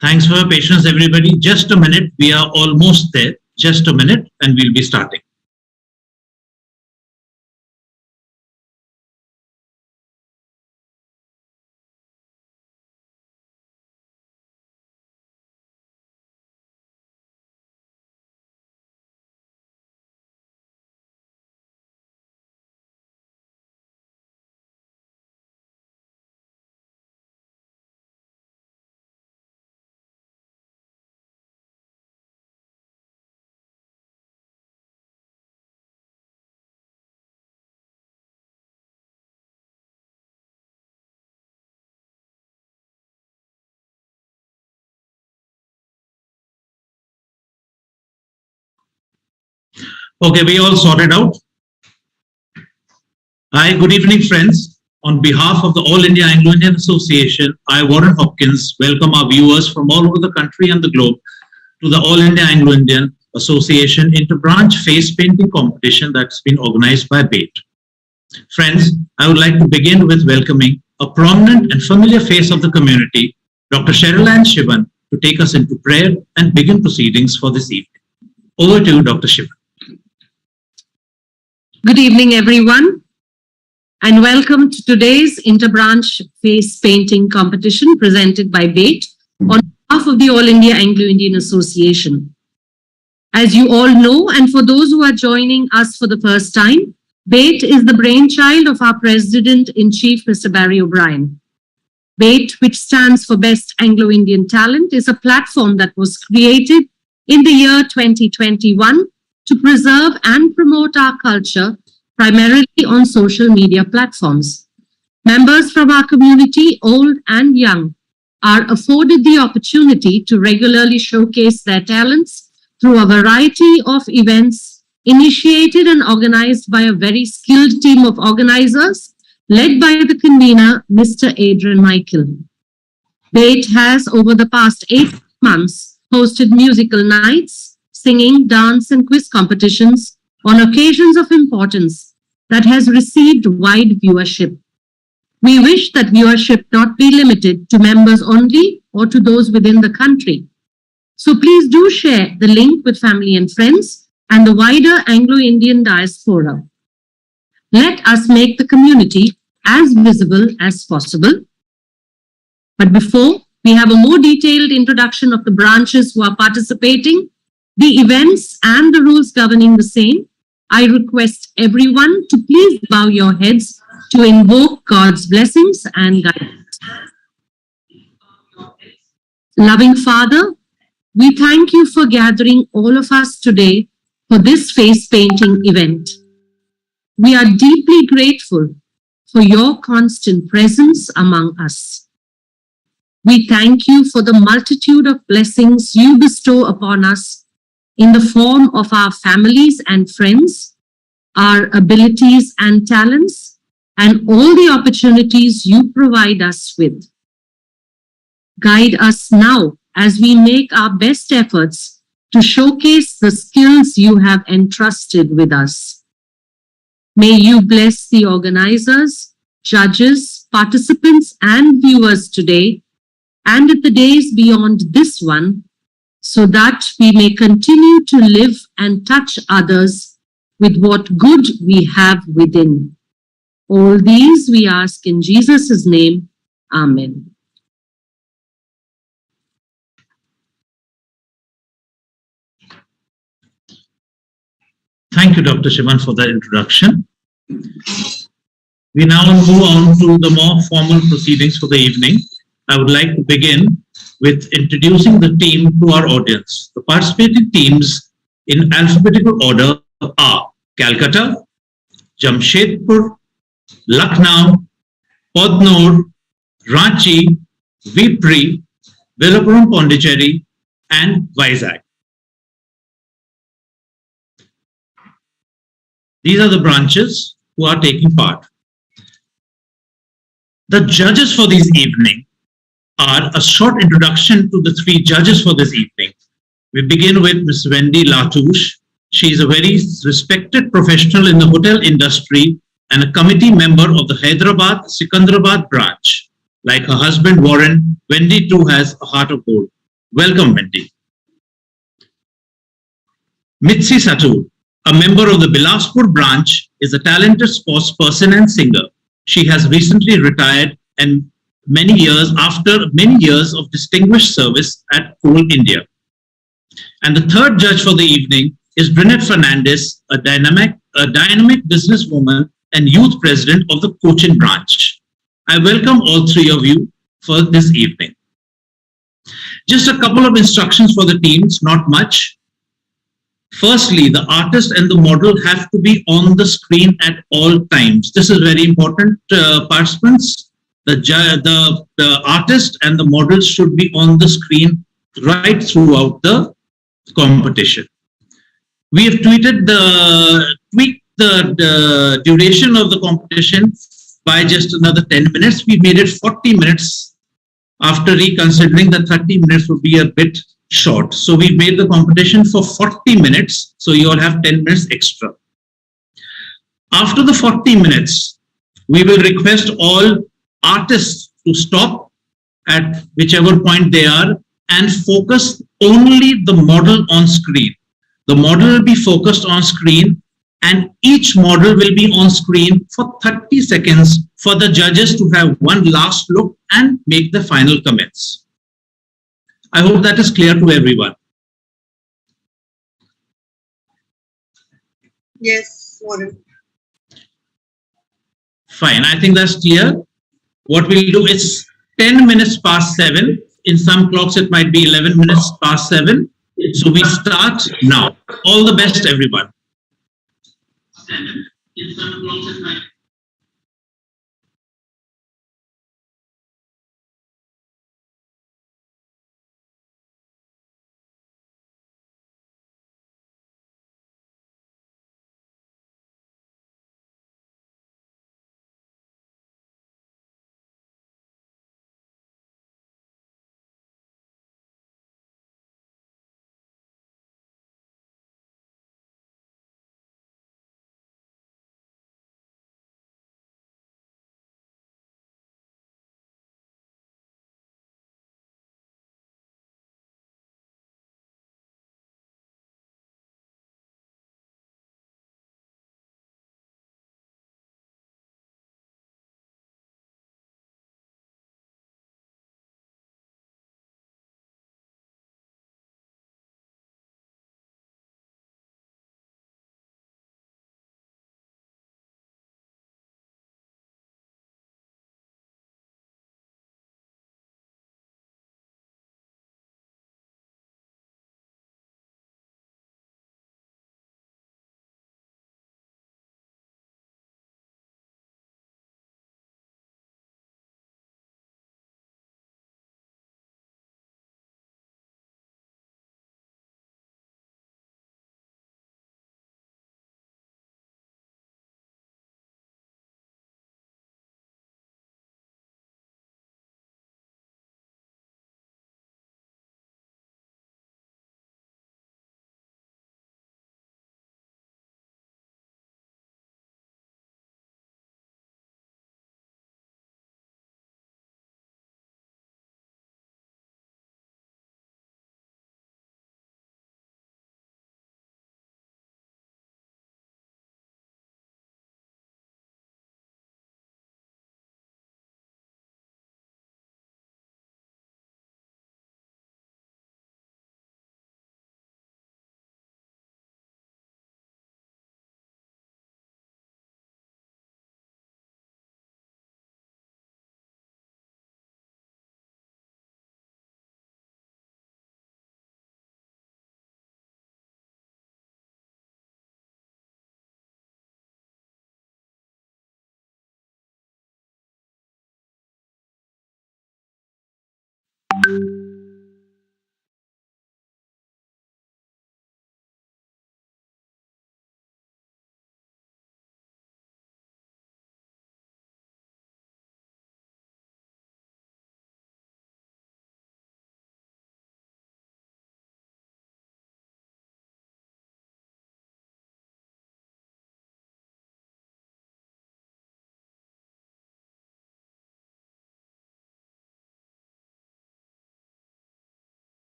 Thanks for your patience, everybody. Just a minute. We are almost there. Just a minute, and we'll be starting. Okay, we all sorted out. Hi, good evening, friends. On behalf of the All India Anglo-Indian Association, I, Warren Hopkins, welcome our viewers from all over the country and the globe to the All India Anglo-Indian Association Interbranch Face Painting Competition that's been organized by BATE. Friends, I would like to begin with welcoming a prominent and familiar face of the community, Dr. Cheryl Ann Shivan, to take us into prayer and begin proceedings for this evening. Over to you, Dr. Shivan. Good evening, everyone, and welcome to today's Interbranch Face Painting Competition presented by BATE on behalf of the All India Anglo-Indian Association. As you all know, and for those who are joining us for the first time, BATE is the brainchild of our President-in-Chief, Mr. Barry O'Brien. BATE, which stands for Best Anglo-Indian Talent, is a platform that was created in the year 2021 to preserve and promote our culture, primarily on social media platforms. Members from our community, old and young, are afforded the opportunity to regularly showcase their talents through a variety of events initiated and organized by a very skilled team of organizers led by the convener, Mr. Adrian Michael. BATE has, over the past 8 months, hosted musical nights, singing, dance, and quiz competitions on occasions of importance that has received wide viewership. We wish that viewership not be limited to members only or to those within the country. So please do share the link with family and friends and the wider Anglo-Indian diaspora. Let us make the community as visible as possible. But before we have a more detailed introduction of the branches who are participating, the events and the rules governing the same, I request everyone to please bow your heads to invoke God's blessings and guidance. Loving Father, we thank you for gathering all of us today for this face painting event. We are deeply grateful for your constant presence among us. We thank you for the multitude of blessings you bestow upon us in the form of our families and friends, our abilities and talents, and all the opportunities you provide us with. Guide us now as we make our best efforts to showcase the skills you have entrusted with us. May you bless the organizers, judges, participants, and viewers today, and at the days beyond this one, so that we may continue to live and touch others with what good we have within. All these we ask in Jesus' name. Amen. Thank you, Dr. Shivan, for that introduction. We now move on to the more formal proceedings for the evening. I would like to begin with introducing the team to our audience. The participating teams in alphabetical order are Calcutta, Jamshedpur, Lucknow, Podnor, Ranchi, Vipri, Villapuram Pondicherry, and Vizag. These are the branches who are taking part. The judges for this evening are a short introduction to the 3 judges for this evening. We begin with Ms. Wendy Latouche. She is a very respected professional in the hotel industry and a committee member of the Hyderabad Sikandrabad branch. Like her husband Warren, Wendy too has a heart of gold. Welcome, Wendy. Mitzi Satur, a member of the Bilaspur branch, is a talented sportsperson and singer. She has recently retired and many years of distinguished service at Coal India. And the third judge for the evening is Brunette Fernandez, a dynamic businesswoman and youth president of the Cochin branch. I welcome all three of you for this evening. Just a couple of instructions for the teams, not much. Firstly, the artist and the model have to be on the screen at all times. This is very important, participants. The artist and the model should be on the screen right throughout the competition. We have tweaked the duration of the competition by just another 10 minutes. We made it 40 minutes after reconsidering that 30 minutes would be a bit short. So we made the competition for 40 minutes. So you all have 10 minutes extra. After the 40 minutes, we will request all artists to stop at whichever point they are and focus only the model on screen. The model will be focused on screen and each model will be on screen for 30 seconds for the judges to have one last look and make the final comments. I hope that is clear to everyone. Yes, Warren. Fine, I think that's clear. What we'll do is 10 minutes past 7. In some clocks, it might be 11 minutes past 7. So we start now. All the best, everyone. In some clocks, it might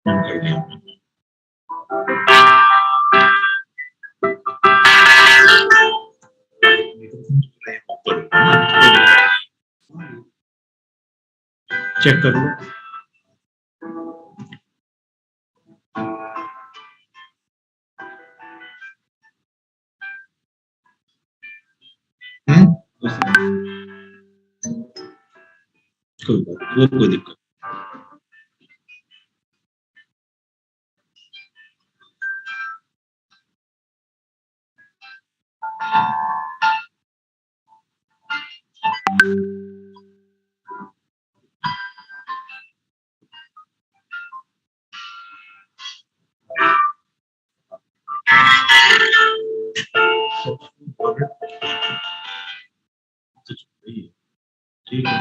on कर दिया check कर लो कोई दिक्कत ठीक है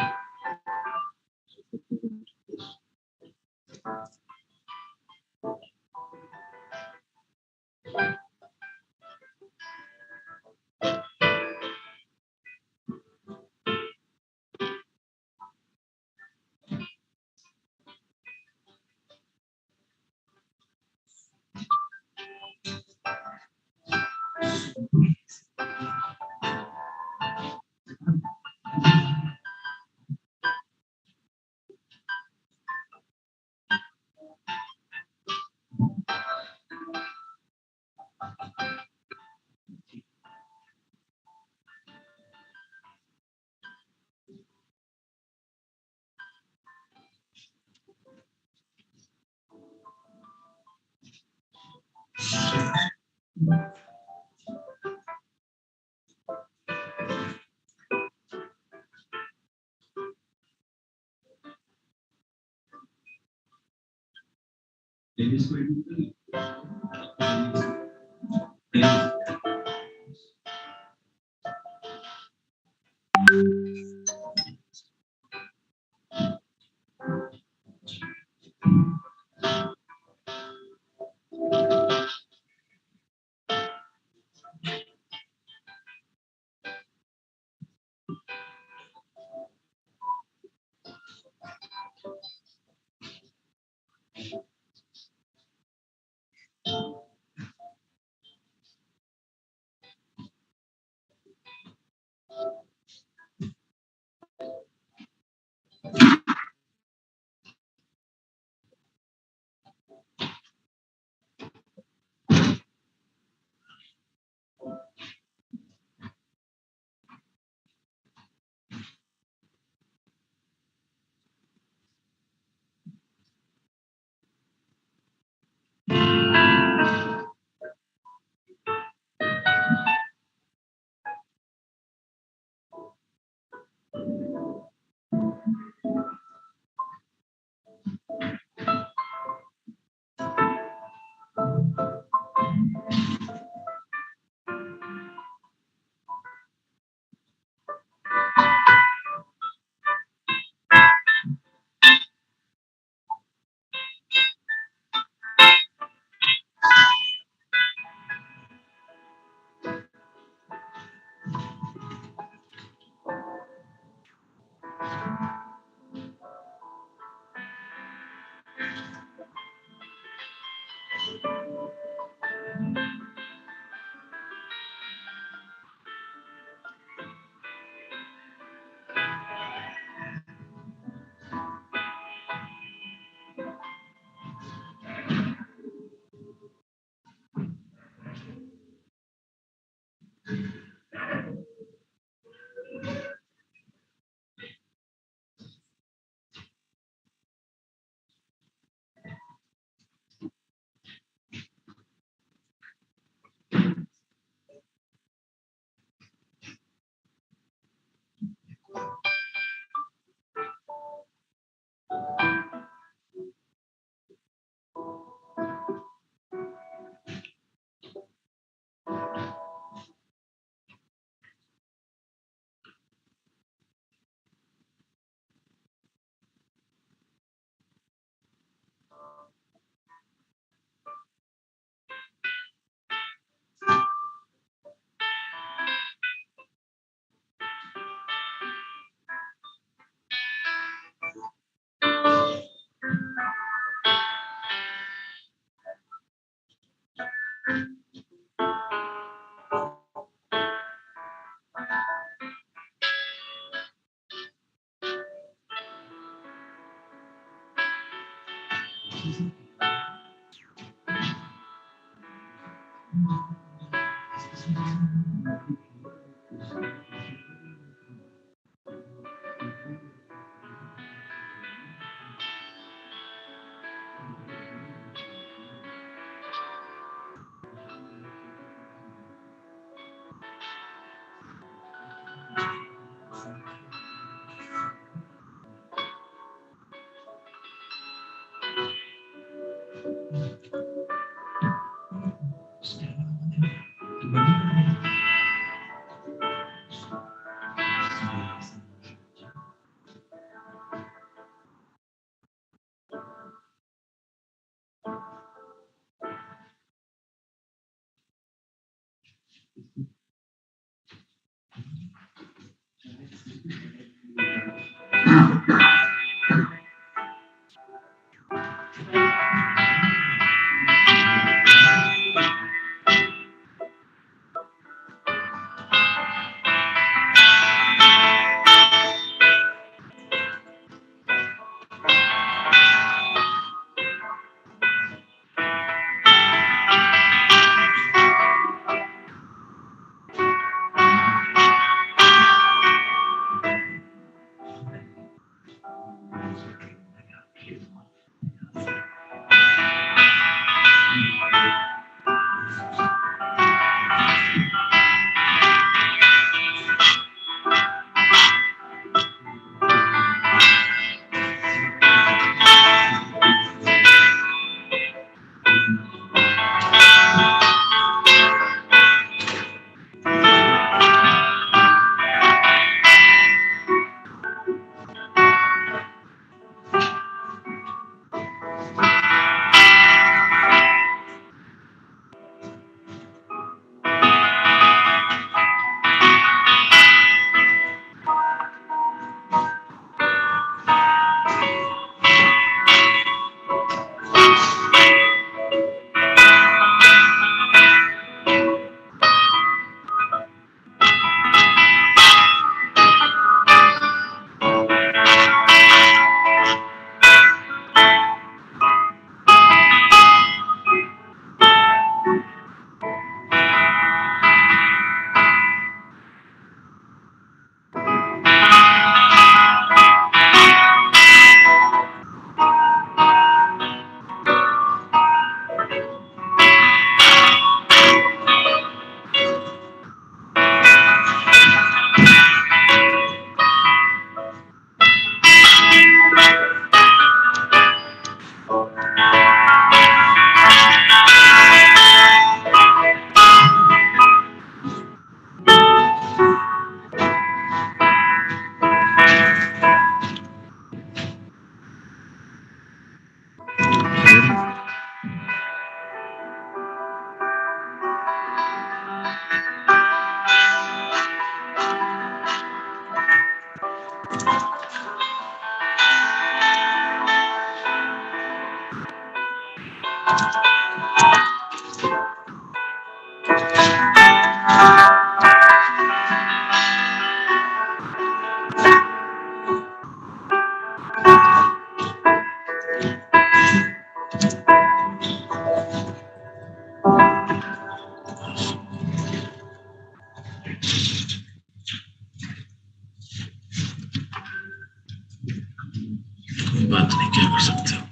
बात नहीं क्या कर सकते हो।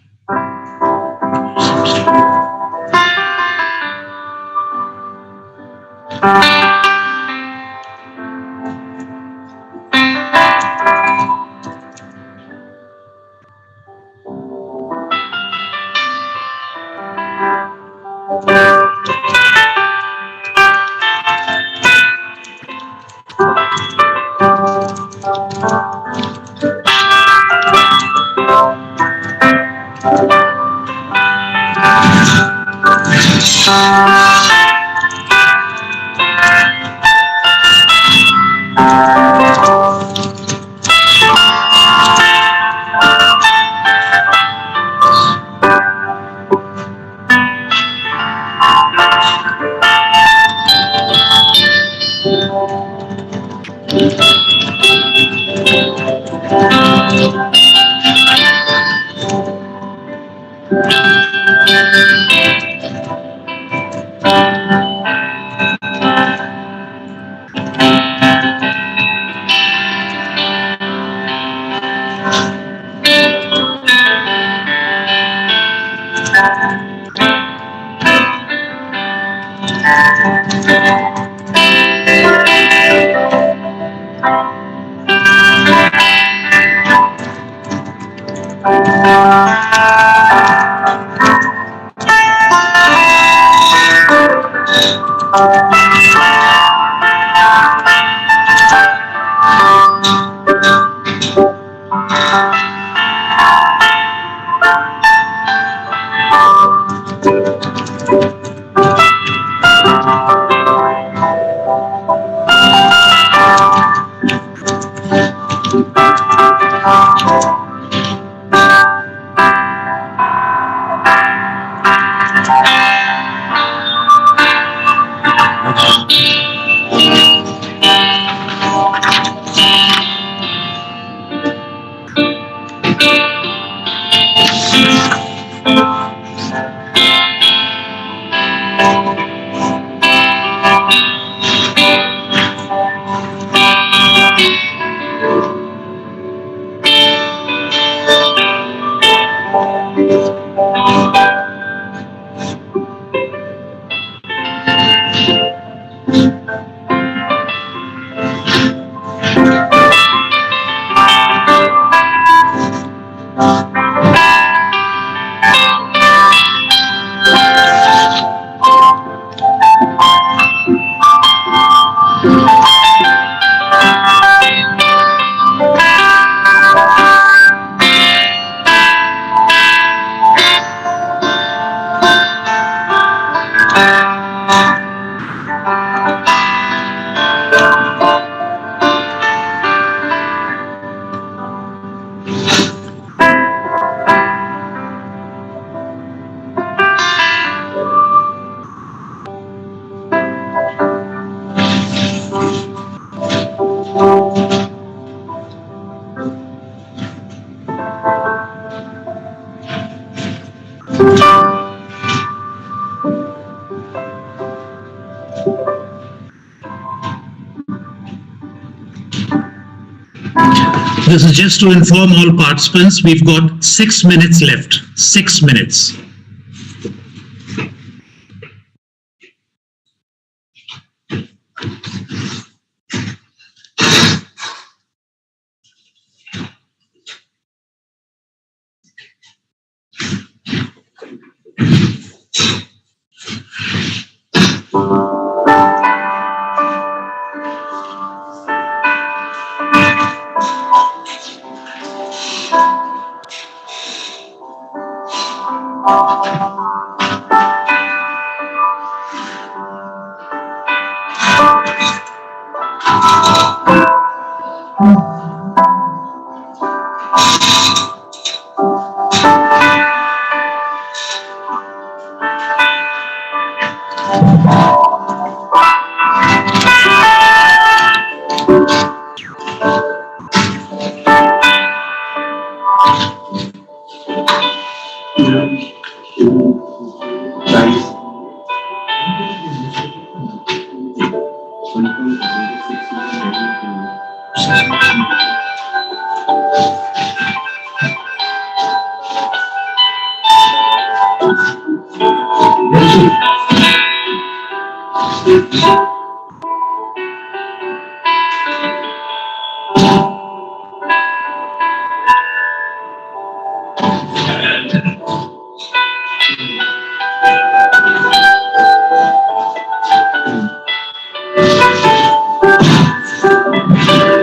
This is just to inform all participants, we've got 6 minutes left. 6 minutes.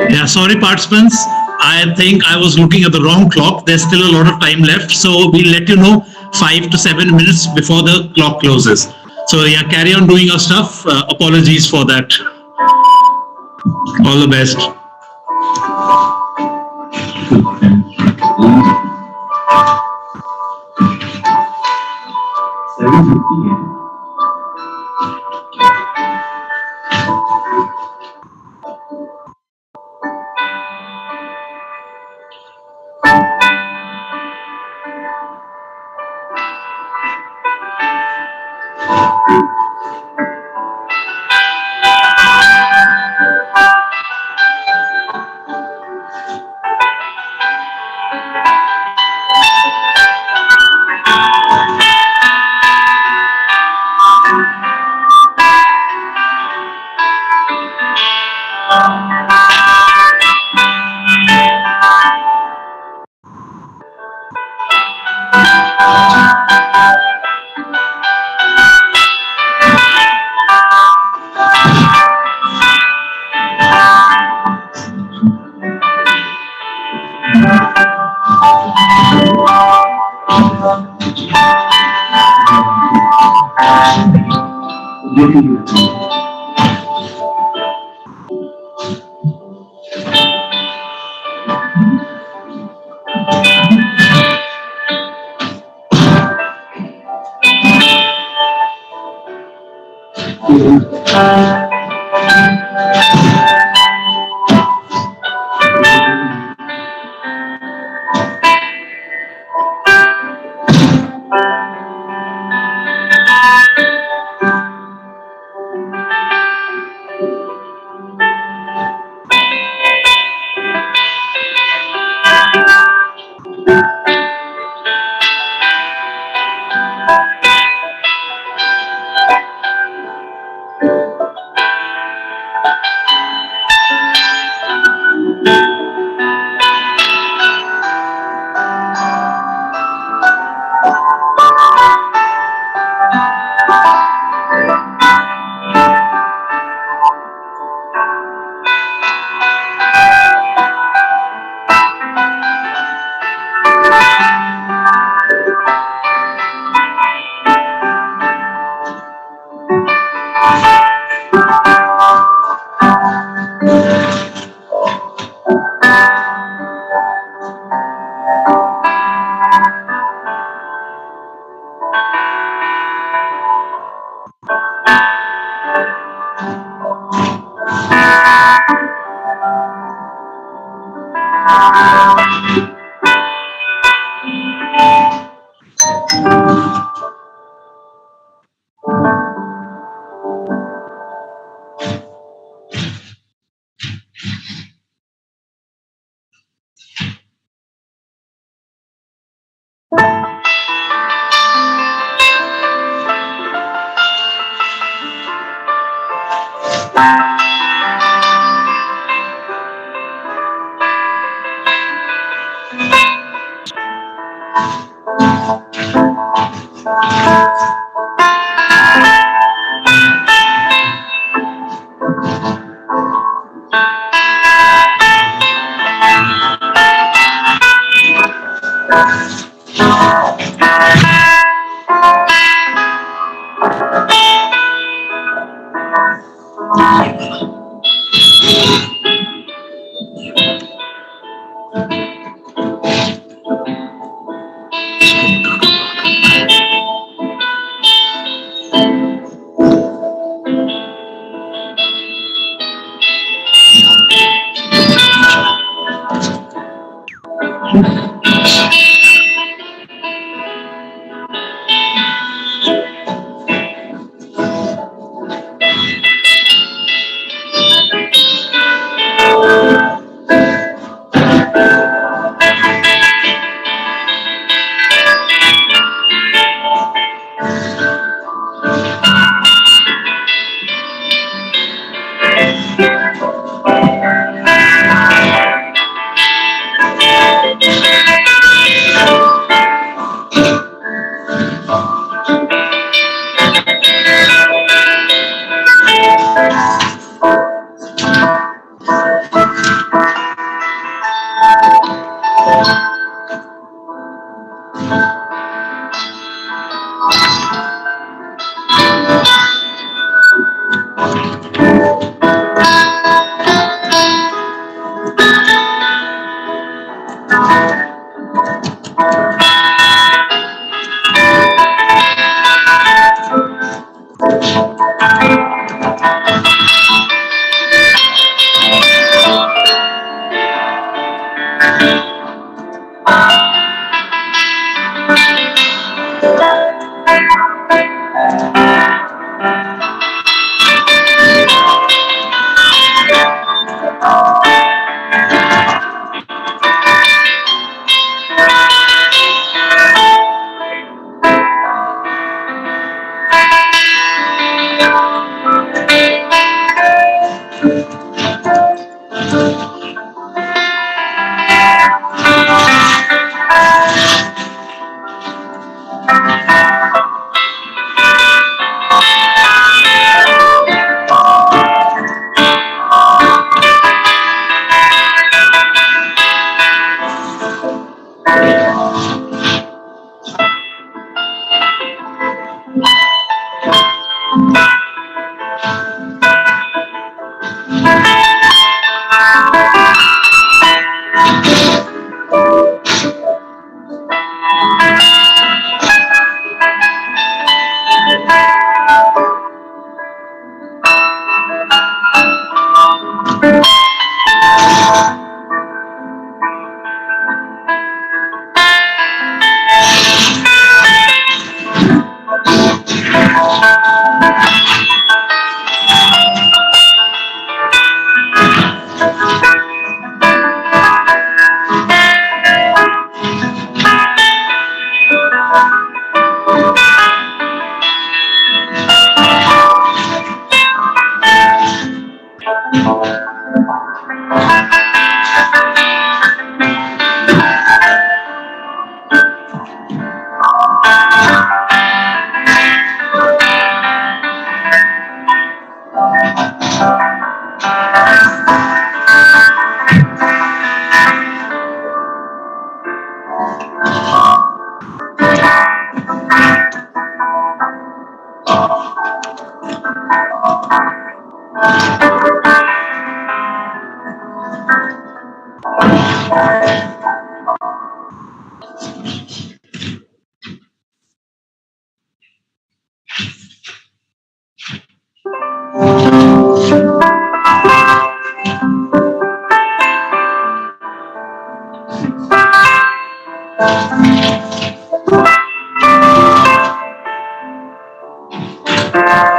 Yeah, sorry, participants. I think I was looking at the wrong clock. There's still a lot of time left. So we'll let you know 5 to 7 minutes before the clock closes. So yeah, carry on doing your stuff. Apologies for that. All the best.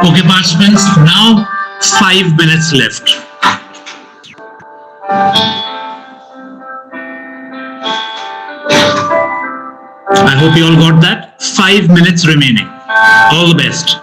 Okay, participants, now 5 minutes left. I hope you all got that. 5 minutes remaining. All the best.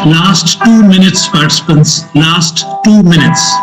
Last 2 minutes, participants. Last 2 minutes.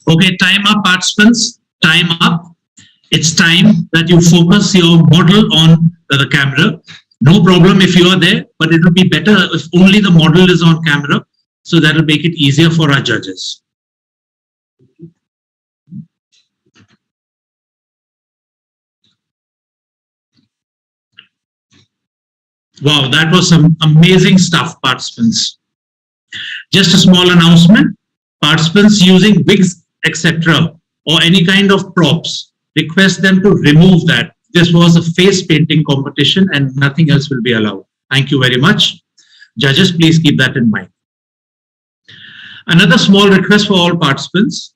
Okay, time up, participants. Time up. It's time that you focus your model on the camera. No problem if you are there, but it will be better if only the model is on camera. So that will make it easier for our judges. Wow, that was some amazing stuff, participants. Just a small announcement. Participants using wigs, etc., or any kind of props, request them to remove that. This was a face painting competition and nothing else will be allowed. Thank you very much. Judges, please keep that in mind. Another small request for all participants.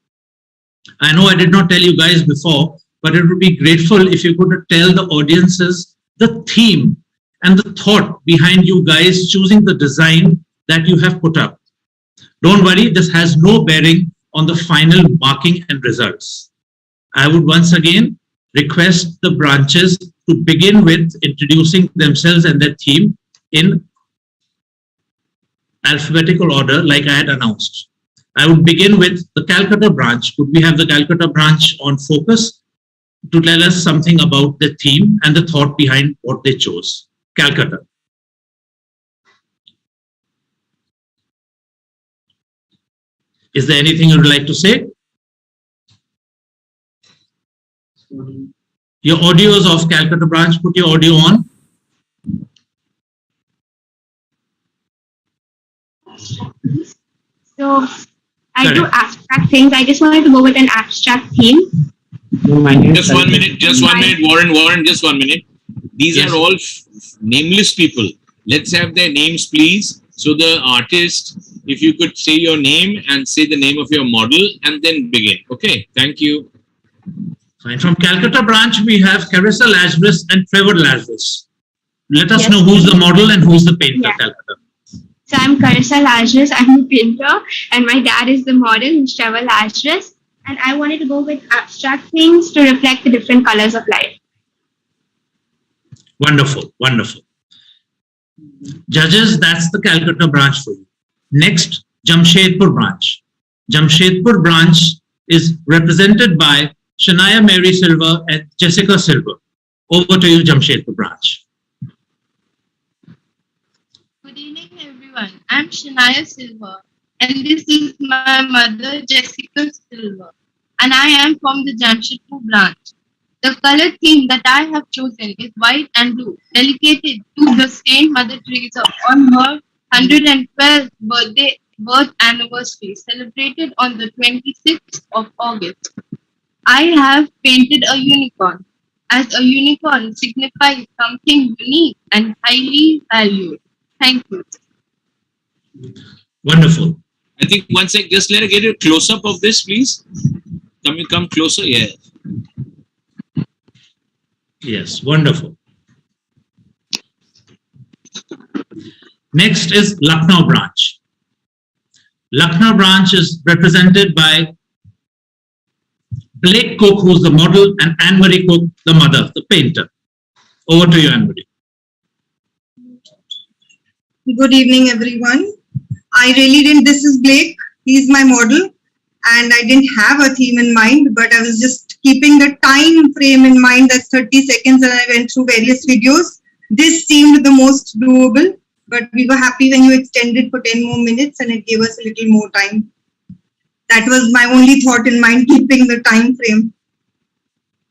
I know I did not tell you guys before, but it would be grateful if you could tell the audiences the theme and the thought behind you guys choosing the design that you have put up. Don't worry, this has no bearing on the final marking and results. I would once again request the branches to begin with introducing themselves and their theme in alphabetical order like I had announced. I would begin with the Calcutta branch. Could we have the Calcutta branch on focus to tell us something about the theme and the thought behind what they chose? Calcutta. Is there anything you would like to say? Your audio is off, Calcutta branch. Put your audio on. So I do abstract things. I just wanted to go with an abstract theme. Just 1 minute, Warren, just 1 minute. These are all nameless people. Let's have their names, please. So the artist, if you could say your name and say the name of your model and then begin. Okay, thank you. Fine. From Calcutta branch, we have Carissa Lazarus and Trevor Lazarus. Let us know who's the model and who's the painter, Calcutta. So I'm Carissa Lazarus, I'm the painter, and my dad is the model, who's Trevor Lazarus. And I wanted to go with abstract things to reflect the different colors of life. Wonderful, wonderful. Judges, that's the Calcutta branch for you. Next, Jamshedpur branch. Jamshedpur branch is represented by Shania Mary Silver and Jessica Silver. Over to you, Jamshedpur branch. Good evening, everyone. I'm Shania Silver, and this is my mother, Jessica Silver, and I am from the Jamshedpur branch. The color theme that I have chosen is white and blue, dedicated to the Saint Mother Teresa on her 112th birth anniversary, celebrated on the 26th of August. I have painted a unicorn, as a unicorn signifies something unique and highly valued. Thank you. Wonderful. I think one sec, just let her get a close-up of this, please. Can you come closer? Yeah. Yes, wonderful. Next is Lucknow branch. Lucknow branch is represented by Blake Cook, who's the model, and Anne-Marie Cook, the mother, the painter. Over to you, Anne-Marie. Good evening, everyone. I really didn't, this is Blake, he's my model, and I didn't have a theme in mind, but I was just keeping the time frame in mind, that's 30 seconds, and I went through various videos. This seemed the most doable, but we were happy when you extended for 10 more minutes and it gave us a little more time. That was my only thought in mind, keeping the time frame.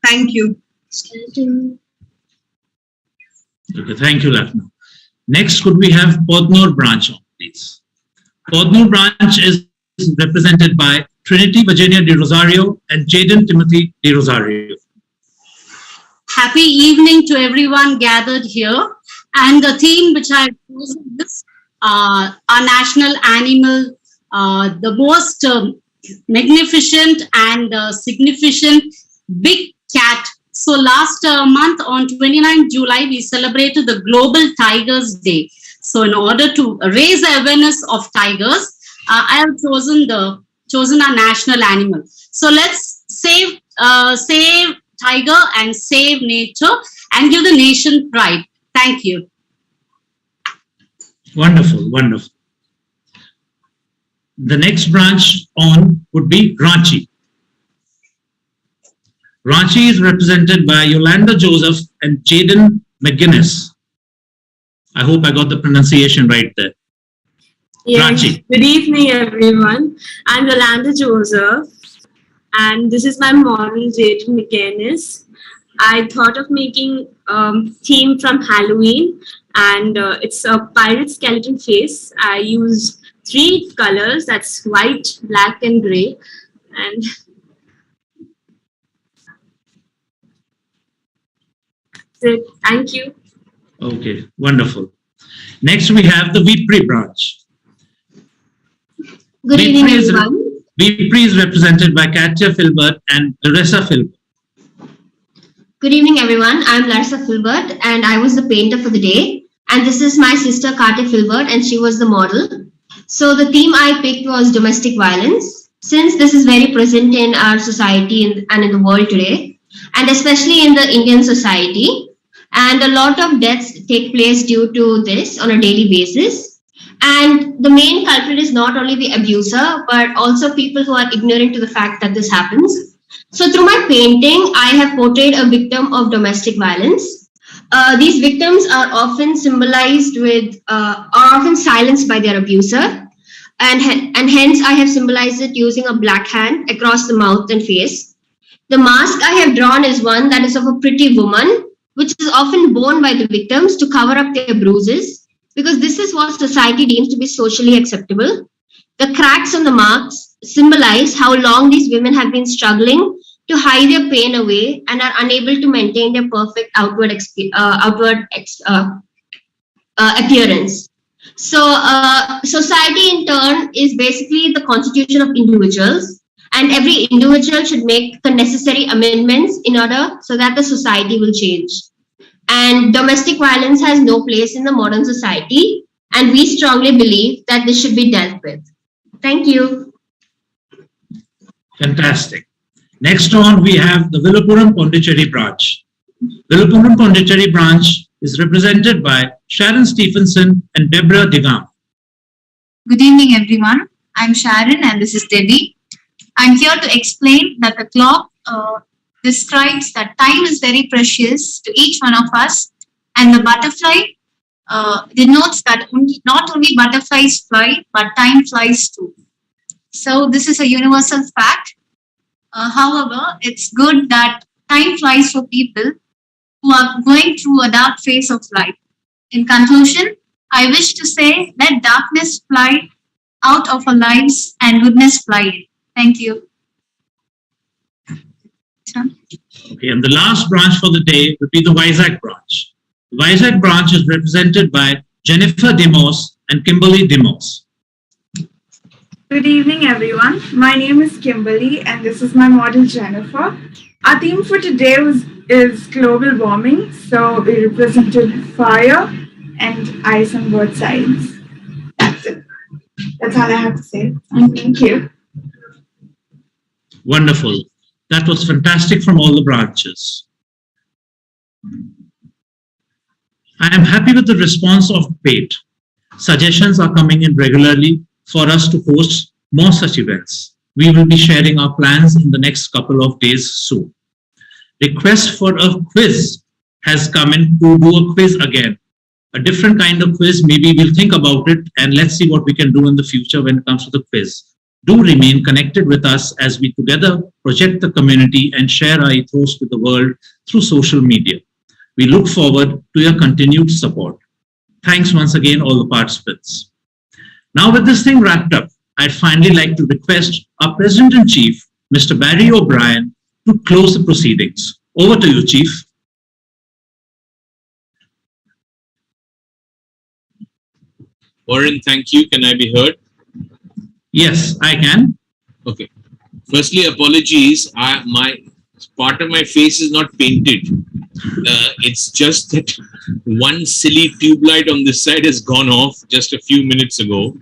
Thank you. Okay, thank you, Lucknow. Next, could we have Podnur branch on, please? Podnur branch is represented by Trinity Virginia de Rosario and Jaden Timothy de Rosario. Happy evening to everyone gathered here. And the theme which I chose is our national animal, the most magnificent and significant big cat. So last month on 29th July, we celebrated the Global Tigers Day. So in order to raise the awareness of tigers, I have chosen our national animal. So let's save tiger and save nature and give the nation pride. Thank you. Wonderful, wonderful. The next branch on would be Ranchi. Ranchi is represented by Yolanda Joseph and Jaden McGuinness. I hope I got the pronunciation right there. Yes. Ranchi. Good evening, everyone. I'm Yolanda Joseph, and this is my model, Jaden McGuinness. I thought of making theme from Halloween, and it's a pirate skeleton face. I used 3 colors, that's white, black, and gray. And that's it. Thank you. Okay, wonderful. Next, we have the Vipri branch. Good evening, Vipri is, everyone. Vipri is represented by Katya Filbert and Larissa Filbert. Good evening, everyone. I'm Larissa Filbert, and I was the painter for the day. And this is my sister, Katya Filbert, and she was the model. So the theme I picked was domestic violence, since this is very present in our society and in the world today, and especially in the Indian society. And a lot of deaths take place due to this on a daily basis. And the main culprit is not only the abuser, but also people who are ignorant to the fact that this happens. So through my painting, I have portrayed a victim of domestic violence. These victims are often symbolized with, are often silenced by their abuser. And hence I have symbolized it using a black hand across the mouth and face. The mask I have drawn is one that is of a pretty woman, which is often worn by the victims to cover up their bruises, because this is what society deems to be socially acceptable. The cracks on the marks symbolize how long these women have been struggling to hide their pain away and are unable to maintain their perfect outward appearance. So society in turn is basically the constitution of individuals, and every individual should make the necessary amendments in order so that the society will change. And domestic violence has no place in the modern society, and we strongly believe that this should be dealt with. Thank you. Fantastic. Next on, we have the Vilupuram Pondicherry branch. Vilupuram Pondicherry branch is represented by Sharon Stephenson and Deborah Digam. Good evening, everyone. I'm Sharon and this is Debbie. I'm here to explain that the clock describes that time is very precious to each one of us, and the butterfly denotes that not only butterflies fly, but time flies too. So this is a universal fact. However, it's good that time flies for people who are going through a dark phase of life. In conclusion, I wish to say, let darkness fly out of our lives and goodness fly in. Thank you. Okay, and the last branch for the day would be the Vizag branch. The Vizag branch is represented by Jennifer Demos and Kimberly Demos. Good evening, everyone. My name is Kimberly, and this is my model Jennifer. Our theme for today is global warming, so we represented fire and ice on both sides. That's it. That's all I have to say. Thank you. Wonderful. That was fantastic from all the branches. I am happy with the response of BATE. Suggestions are coming in regularly for us to host more such events. We will be sharing our plans in the next couple of days soon. Request for a quiz has come in to do a quiz again. A different kind of quiz, maybe we'll think about it and let's see what we can do in the future when it comes to the quiz. Do remain connected with us as we together project the community and share our ethos with the world through social media. We look forward to your continued support. Thanks once again, all the participants. Now with this thing wrapped up, I'd finally like to request our President-in-Chief, Mr. Barry O'Brien, to close the proceedings. Over to you, Chief. Warren, thank you. Can I be heard? Yes, I can. Okay. Firstly, apologies. My part of my face is not painted. It's just that one silly tube light on this side has gone off just a few minutes ago.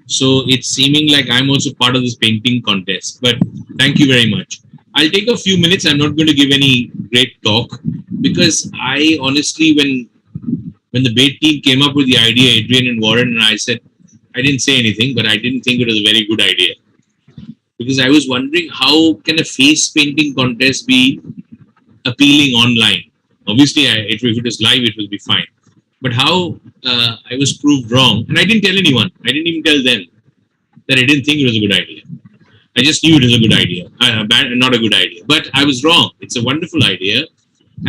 So it's seeming like I'm also part of this painting contest. But thank you very much. I'll take a few minutes. I'm not going to give any great talk because I honestly, when the BATE team came up with the idea, Adrian and Warren and I said, I didn't say anything, but I didn't think it was a very good idea. Because I was wondering how can a face painting contest be appealing online? Obviously, if it was live, it will be fine. But how I was proved wrong, and I didn't tell anyone. I didn't even tell them that I didn't think it was a good idea. I just knew it was a good idea, not a good idea. But I was wrong. It's a wonderful idea.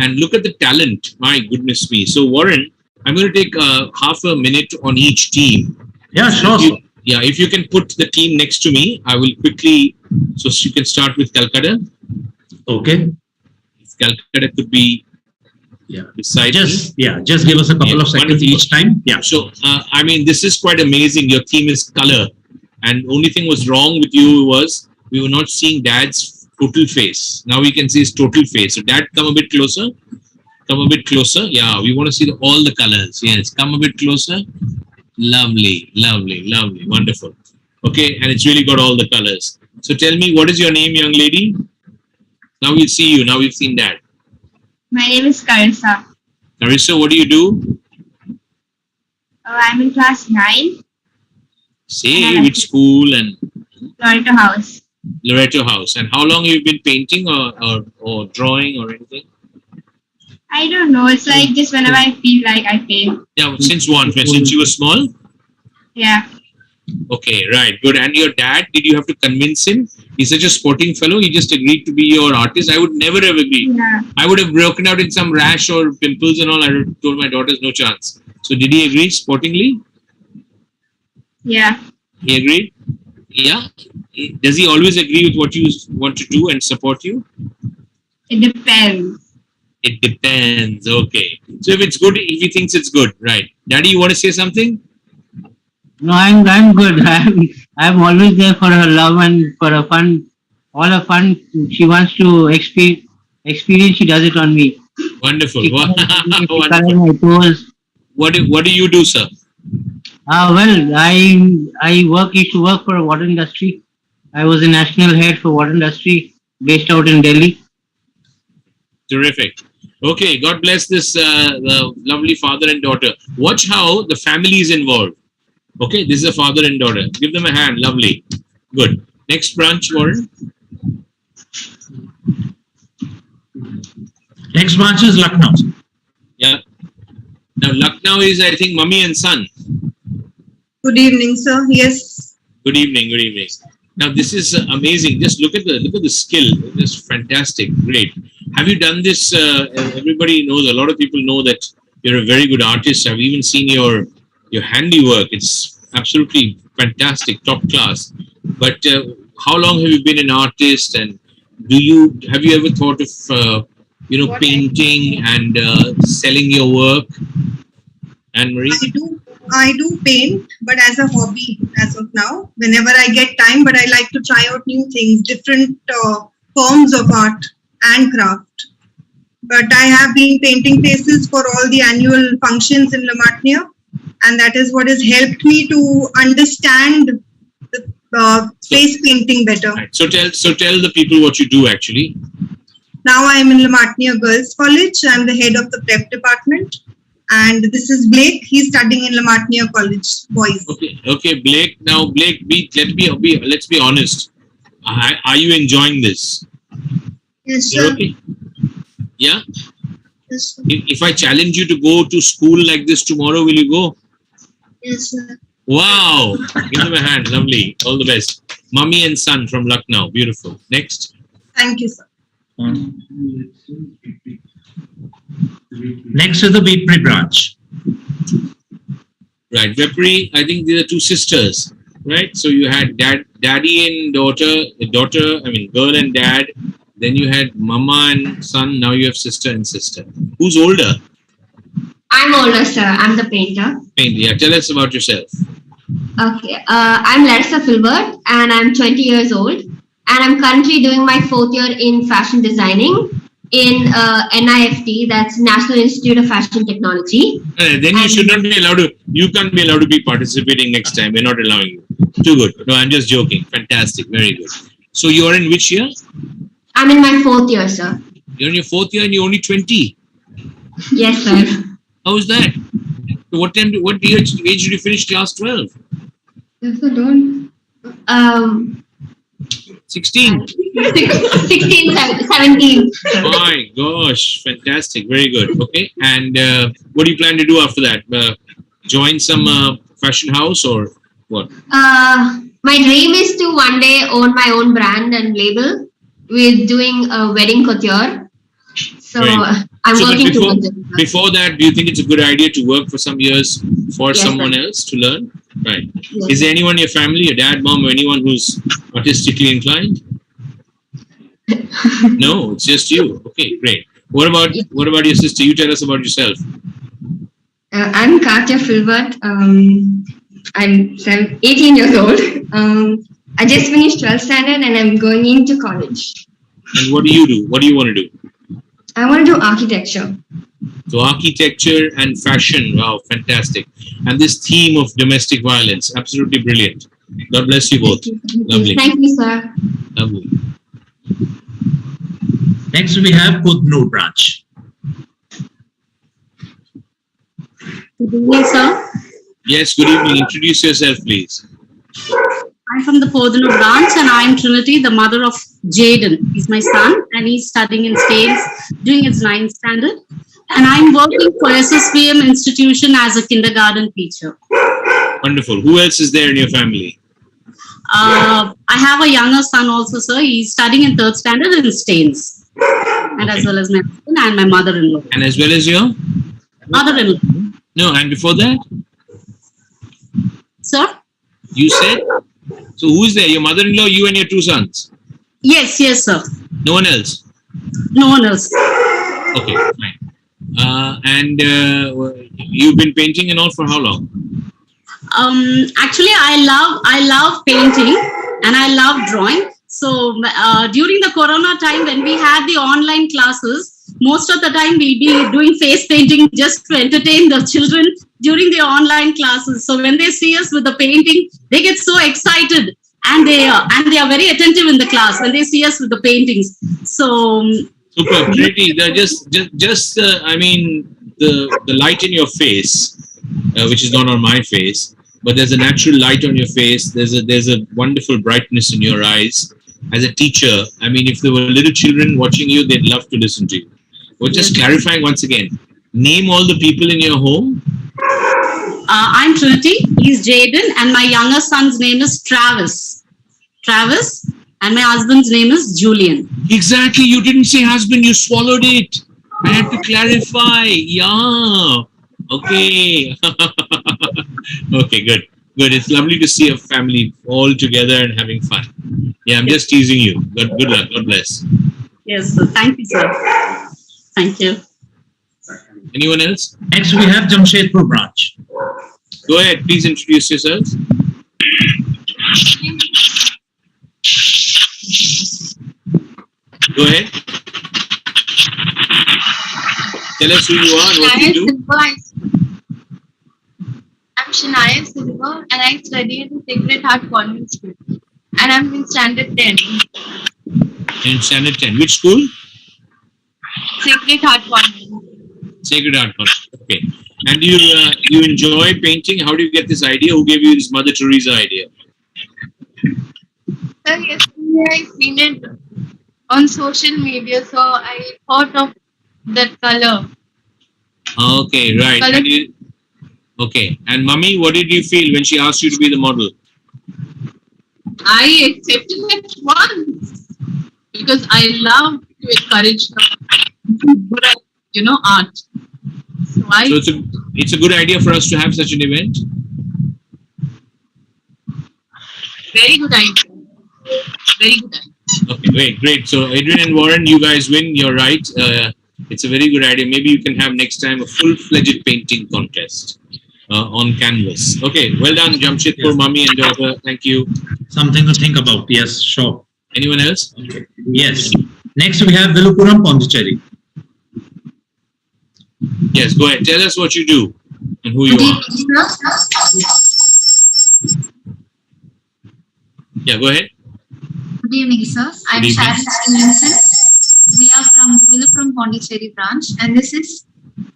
And look at the talent. My goodness me. So Warren, I'm going to take half a minute on each team. Yeah, sure. If you can put the team next to me, I will quickly, so you can start with Calcutta. Okay. If Calcutta could be beside just give us a couple of seconds each time. Yeah. So, I mean, this is quite amazing. Your theme is color. And only thing was wrong with you was we were not seeing Dad's total face. Now we can see his total face. So Dad, come a bit closer. Come a bit closer. Yeah, we want to see all the colors. Yes, come a bit closer. Lovely, lovely, lovely. Wonderful. Okay, and it's really got all the colors. So tell me, what is your name, young lady? Now we'll see you. Now we've seen Dad. My name is Carissa. Carissa, what do you do? I'm in class 9. Say which school and Loreto House. Loreto House. And how long have you been painting or drawing or anything? I don't know. It's like just whenever I feel like I paint. Yeah, since when? Since you were small? Yeah. Okay, right, good. And your dad, did you have to convince him? He's such a sporting fellow. He just agreed to be your artist. I would never have agreed. Yeah. I would have broken out in some rash or pimples and all. I would have told my daughters no chance. So did he agree sportingly? Yeah. He agreed? Yeah. Does he always agree with what you want to do and support you? It depends. It depends. Okay. So if it's good, if he thinks it's good, right? Daddy, you want to say something? No, I'm good. I'm always there for her love and for her fun. All her fun she wants to experience. She does it on me. Wonderful. She Wonderful. colors my toes. What do you do, sir? Well, I used to work for a water industry. I was a national head for water industry based out in Delhi. Terrific. Okay, God bless this the lovely father and daughter. Watch how the family is involved. Okay, this is a father and daughter. Give them a hand. Lovely. Good. Next branch, Warren. Next branch is Lucknow. Yeah. Now Lucknow is, I think, mummy and son. Good evening, sir. Yes. Good evening. Good evening. Now this is amazing. Just look at the skill. It's fantastic. Great. Have you done this? Everybody knows. A lot of people know that you're a very good artist. I've even seen your handiwork. It's absolutely fantastic, top class. But how long have you been an artist? And have you ever thought of painting and selling your work? Anne-Marie? I do paint, but as a hobby as of now. Whenever I get time, but I like to try out new things, different forms of art and craft. But I have been painting faces for all the annual functions in La Martiniere, and that is what has helped me to understand the face painting better. Right. So tell the people what you do actually. Now I am in La Martiniere Girls College. I am the head of the prep department. And this is Blake. He's studying in La Martiniere College, boys. Okay, Blake. Now, Blake, let's be honest. Are you enjoying this? Yes, You're sir. okay? Yeah? Yes, sir. If I challenge you to go to school like this tomorrow, will you go? Yes, sir. Wow. Give them a hand. Lovely. All the best. Mummy and son from Lucknow. Beautiful. Next. Thank you, sir. Next is the Vipri branch. Right. Vipri, I think these are two sisters. Right? So you had daddy and daughter, girl and dad. Then you had mama and son. Now you have sister and sister. Who's older? I'm older, sir. I'm the painter. Yeah. Tell us about yourself. Okay. I'm Larissa Filbert and I'm 20 years old. and I'm currently doing my 4th year in fashion designing in NIFT, that's National Institute of Fashion Technology. Then you should not be allowed to, you can't be allowed to be participating next time. We're not allowing you. Too good. No, I'm just joking. Fantastic. Very good. So you are in which year? I'm in my 4th year, sir. You're in your 4th year and you're only 20. Yes, sir. How is that? So what age did you finish class 12? Yes, sir, don't. 16. 16, 17. My gosh, fantastic, very good. Okay, and what do you plan to do after that? Join some fashion house or what? My dream is to one day own my own brand and label with doing a wedding couture. So I'm working towards it. Before that, do you think it's a good idea to work for some years for Yes, someone sir. else to learn? Right. Yes. Is there anyone in your family, your dad, mom, or anyone who's artistically inclined? No, it's just you. Okay, great. What about your sister? You tell us about yourself. I'm Katya Filbert. I'm 18 years old. I just finished 12th standard and I'm going into college. And what do you do? What do you want to do? I want to do architecture. So architecture and fashion. Wow, fantastic. And this theme of domestic violence, absolutely brilliant. God bless you both. Lovely. Thank you, sir. Lovely. Next, we have Kodnur branch. Good evening, sir. Yes, good evening. Introduce yourself, please. I'm from the Podunu branch and I'm Trinity, the mother of Jaden. He's my son and he's studying in States, doing his 9th standard. And I'm working for SSVM institution as a kindergarten teacher. Wonderful. Who else is there in your family? I have a younger son also, sir. He's studying in 3rd standard in Staines. And as well as my husband and my mother-in-law. And as well as your? Mother-in-law. No, and before that? Sir? You said? So who's there? Your mother-in-law, you and your 2 sons? Yes, sir. No one else? No one else. Okay, fine. And you've been painting and all for how long? Actually, I love painting and I love drawing. So during the Corona time, when we had the online classes, most of the time we'll be doing face painting just to entertain the children during the online classes. So when they see us with the painting, they get so excited and they are very attentive in the class when they see us with the paintings. So super, pretty. I mean, the light in your face, which is not on my face, but there's a natural light on your face. There's a wonderful brightness in your eyes. As a teacher, I mean, if there were little children watching you, they'd love to listen to you. But just clarifying once again, name all the people in your home. I'm Trinity, he's Jaden, and my younger son's name is Travis. And my husband's name is Julian. Exactly, you didn't say husband, you swallowed it. I had to clarify. Yeah. Okay. Okay, good. Good. It's lovely to see a family all together and having fun. Yeah, I'm just teasing you. Good luck. God bless. Yes, sir. Thank you, sir. Thank you. Anyone else? Next, we have Jamshedpur branch. Go ahead. Please introduce yourselves. Go ahead. Tell us who you are and what you do. I'm Shania Silver and I study in Sacred Heart Convent School. And I'm in standard 10. In standard 10. Which school? Sacred Heart Convent. Sacred Heart Convent. Okay. And you enjoy painting? How do you get this idea? Who gave you this Mother Teresa idea? So yesterday I seen it on social media, so I thought of that color. Okay, right. And okay. And Mummy, what did you feel when she asked you to be the model? I accepted it once because I love to encourage good at, art. So it's a good idea for us to have such an event. Very good idea. Very good idea. Okay, great. So Adrian and Warren, you guys win. You're right. It's a very good idea. Maybe you can have next time a full-fledged painting contest on canvas. Okay, well done, Jamshedpur, Mummy and daughter. Thank you. Something to think about. Yes, sure. Anyone else? Yes. Next we have Vilupuram, Pondicherry. Yes, go ahead. Tell us what you do and who you Good are. evening, sir. Yeah, go ahead. Good evening, sir. I'm Good evening. Sharon Stevenson. We are from Vilupuram, Pondicherry branch, and this is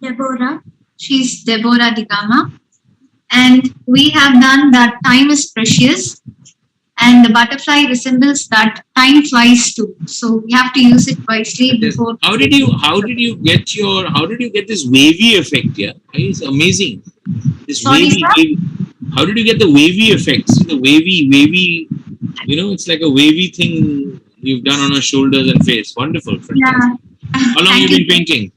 Deborah. She's Deborah Digama. And we have done that time is precious, and the butterfly resembles that time flies too. So we have to use it wisely before. How did you get this wavy effect here? It's amazing. This Sorry, wavy, sir? how did you get the wavy effects? The wavy, it's like a wavy thing you've done on her shoulders and face. Wonderful. Yeah. How long have you been painting?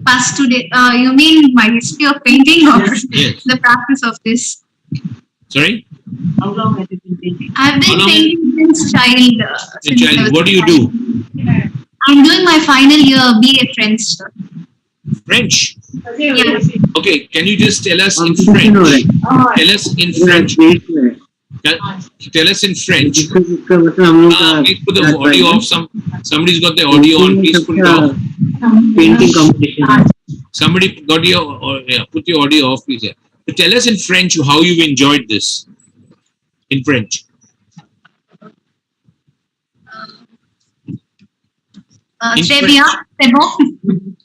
Past 2 days. You mean my history of painting or Yes. the practice of this? Sorry? How long have you been painting? I've been How long- painting since child. Since child. What do you do? I'm doing my final year BA French, sir. French. Yeah. Okay, can you just tell us in Competition हो French? रहा है। Tell us in French. Tell us in French. इसका मतलब हम लोग का Please put the audio off. Somebody's got the audio on. Please put it off. Painting competition Somebody got your put your audio off, please. Yeah. So tell us in French how you've enjoyed this. In French. In Très French. bien, c'est bon.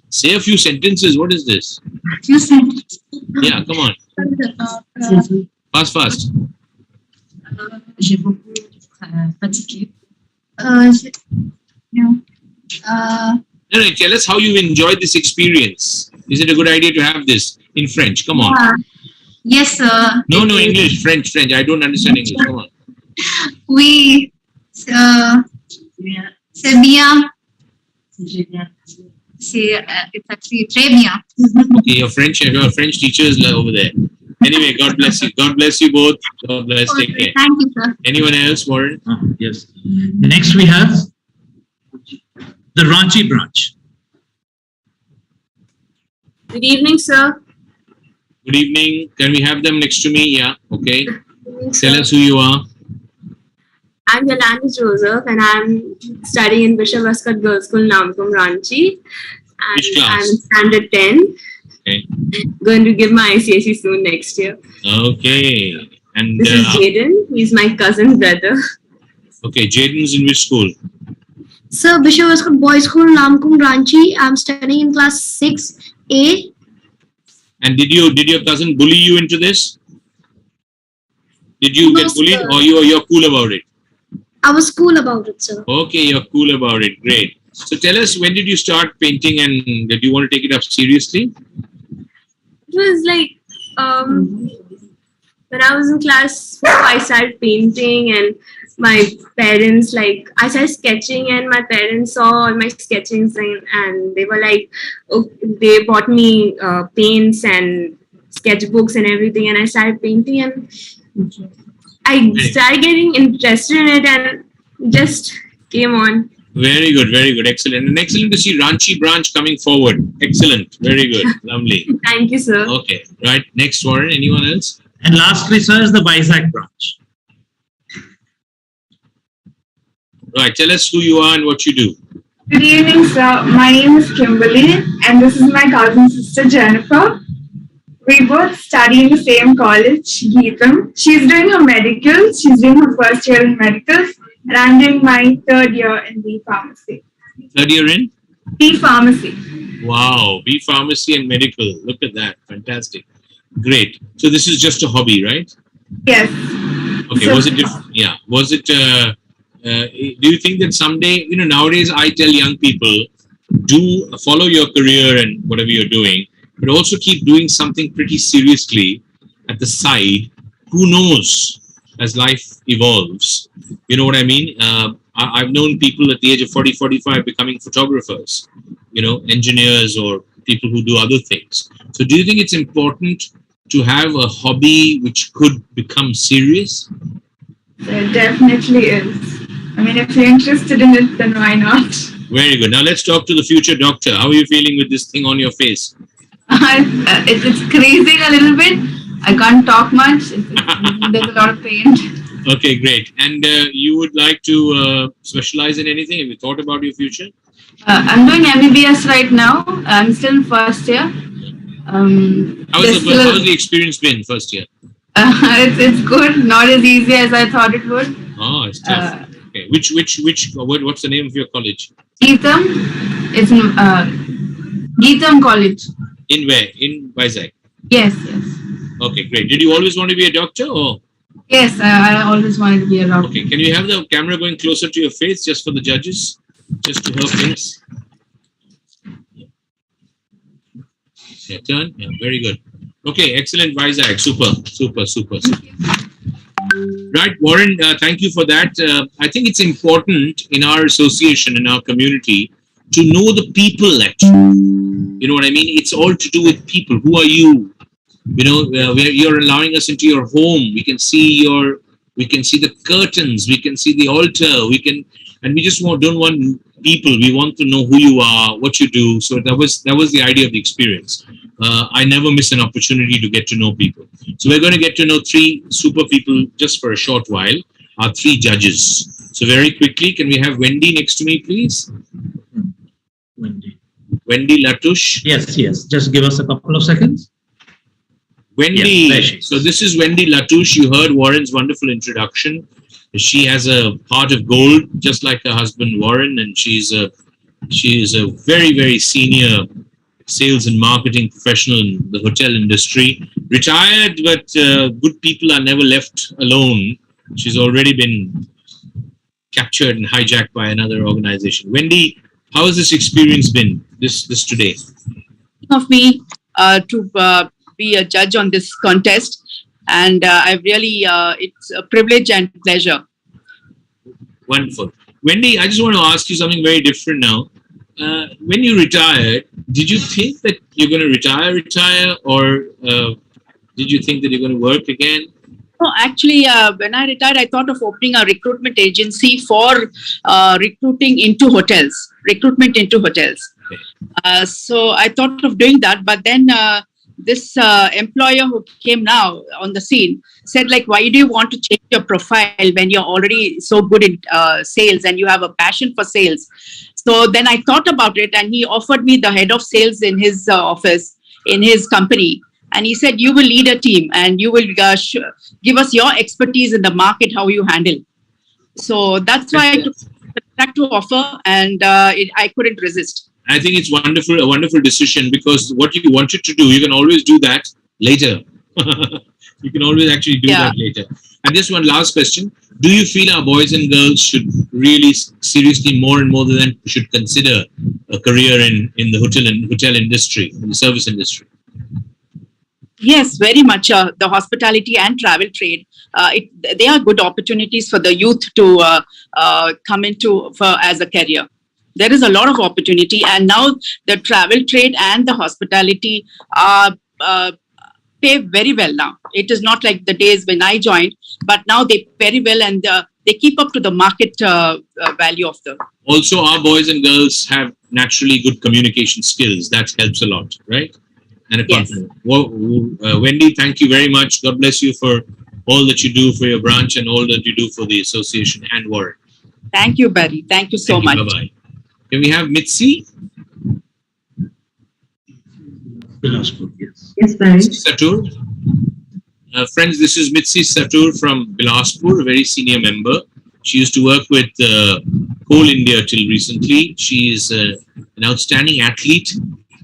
Say a few sentences. What is this? You said. Yeah, come on. Fast. J'ai beaucoup fatigué. No. No, tell us how you've enjoyed this experience. Is it a good idea to have this in French? Come on. Yes, sir. No, English, French. I don't understand English. Come on. Oui. C'est bien. It's actually très bien. Okay, your French teachers over there. Anyway, God bless you. God bless you both. God bless. Take care. Thank you, sir. Anyone else, Warren? Yes. Next we have the Ranchi branch. Good evening, sir. Good evening. Can we have them next to me? Yeah. Okay. Tell us who you are. I'm Yolanda Joseph, and I'm studying in Bishop Ascot Girls School, Namkum, Ranchi. And Which class? I'm in standard 10. Okay. Going to give my ICSE soon next year. Okay. And This is Jaden. He's my cousin brother. okay, Jaden's in which school? Sir, Bishop Ascot Boys School, Namkum, Ranchi. I'm studying in class 6A. And did your cousin bully you into this? Did you No, get bullied, sir. or you're cool about it? I was cool about it, sir. Okay, you're cool about it. Great. So tell us, when did you start painting, and did you want to take it up seriously? It was like when I was in class 4, I started painting, and my parents, like, I started sketching, and my parents saw all my sketchings, and they were like, they bought me paints and sketchbooks and everything, and I started painting, and I started getting interested in it, and just came on. Very good, excellent. And excellent to see Ranchi branch coming forward. Excellent, very good, lovely. Thank you, sir. Okay, right. Next, Warren. Anyone else? And lastly, sir, is the Vizag branch. Right. Tell us who you are and what you do. Good evening, sir. My name is Kimberly, and this is my cousin sister Jennifer. We both study in the same college, Geetham. She's doing her medical. She's doing her first year in medicals, and I'm doing my third year in B pharmacy. Third year in? B pharmacy. Wow, B pharmacy and medical. Look at that. Fantastic. Great. So this is just a hobby, right? Yes. Okay. So- Was it different? Yeah. Was it? Do you think that someday, nowadays I tell young people, do follow your career and whatever you're doing, but also keep doing something pretty seriously at the side. Who knows as life evolves? You know what I mean? I've known people at the age of 40, 45 becoming photographers, engineers or people who do other things. So do you think it's important to have a hobby which could become serious? It definitely is. I mean, if you're interested in it, then why not? Very good. Now let's talk to the future doctor. How are you feeling with this thing on your face? It's crazing a little bit. I can't talk much. There's a lot of pain. Okay, great. And you would like to specialize in anything? Have you thought about your future? I'm doing MBBS right now. I'm still in first year. How's the experience been first year? It's good. Not as easy as I thought it would. Oh, it's tough. Okay. What's the name of your college? Geetham. It's in Geetham College. In where? In Vizag? Yes. Okay, great. Did you always want to be a doctor or? Yes, I always wanted to be a doctor. Okay, can you have the camera going closer to your face just for the judges? Just to her face? Yeah, turn. Yeah, very good. Okay, excellent, Vizag. Super. Right, Warren, thank you for that. I think it's important in our association, in our community, to know the people actually. You know what I mean? It's all to do with people. Who are you? You know, where you're allowing us into your home. We can see the curtains, we can see the altar, and we just don't want people. We want to know who you are, what you do. So that was the idea of the experience. I never miss an opportunity to get to know people. So we're going to get to know three super people just for a short while, our three judges. So very quickly, can we have Wendy next to me, please? Wendy Latush. Yes. Just give us a couple of seconds. Wendy, Yeah, so this is Wendy Latush. You heard Warren's wonderful introduction. She has a heart of gold, just like her husband Warren, and she is a very, very senior sales and marketing professional in the hotel industry. Retired, but good people are never left alone. She's already been captured and hijacked by another organization. Wendy, how has this experience been this today? Of me to be a judge on this contest, and I've really it's a privilege and pleasure. Wonderful. Wendy, I just want to ask you something very different now. When you retired, did you think that you're going to retire, or did you think that you're going to work again? No, actually, when I retired, I thought of opening a recruitment agency for recruitment into hotels. So I thought of doing that, but then this employer who came now on the scene said, like, why do you want to change your profile when you're already so good in sales and you have a passion for sales? So then I thought about it, and he offered me the head of sales in his office, in his company. And he said, you will lead a team and you will give us your expertise in the market, how you handle. So that's why I took the offer, and I couldn't resist. I think it's a wonderful decision, because what you wanted to do, you can always do that later. You can always actually do that later. And just one last question. Do you feel our boys and girls should really seriously more and more than should consider a career in the hotel industry, in the service industry? Yes, very much. The hospitality and travel trade, they are good opportunities for the youth to come into as a career. There is a lot of opportunity, and now the travel trade and the hospitality pay very well now. It is not like the days when I joined, but now they pay very well, and they keep up to the market value of the. Also, our boys and girls have naturally good communication skills. That helps a lot, right? And a confidence. Well, Wendy, thank you very much. God bless you for all that you do for your branch and all that you do for the association and Warren. Thank you, Barry. Thank you so much. Bye-bye. Can we have Mitzi? Bilaspur, yes. Yes, Barry. Satur. Friends, this is Mitzi Satur from Bilaspur, a very senior member. She used to work with Coal India till recently. She is an outstanding athlete,